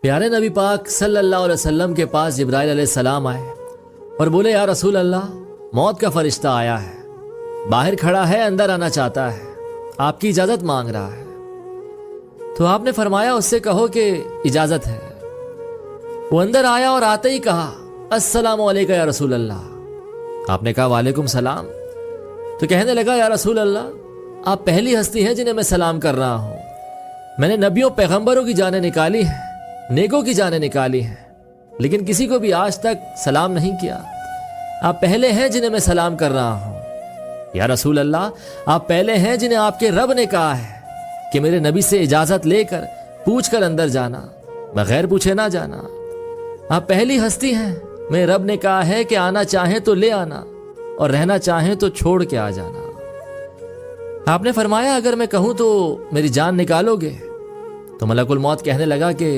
प्यारे नबी पाक सल्लल्लाहु अलैहि वसल्लम के पास जिब्राइल अलैहिस्सलाम आए और बोले, या रसूल अल्लाह, मौत का फरिश्ता आया है, बाहर खड़ा है, अंदर आना चाहता है, आपकी इजाजत मांग रहा है। तो आपने फरमाया, उससे कहो कि इजाजत है। वो अंदर आया और आते ही कहा, अस्सलामु अलैका या रसूल अल्लाह। आपने कहा, वालेकुम सलाम। तो कहने लगा, या रसूल अल्लाह, आप पहली हस्ती हैं जिन्हें मैं सलाम कर रहा हूं। मैंने नबियों पैगंबरों की जानें निकाली है, नेकों की जानें निकाली है, लेकिन किसी को भी आज तक सलाम नहीं किया। आप पहले हैं जिन्हें मैं सलाम कर रहा हूं। या रसूल अल्लाह, आप पहले हैं जिन्हें आपके रब ने कहा है कि मेरे नबी से इजाजत लेकर पूछ कर अंदर जाना, बगैर पूछे ना जाना। आप पहली हस्ती हैं, मेरे रब ने कहा है कि आना चाहें तो ले आना और रहना चाहें तो छोड़ के आ जाना। आपने फरमाया, अगर मैं कहूं तो मेरी जान निकालोगे? तो मलकुल मौत कहने लगा कि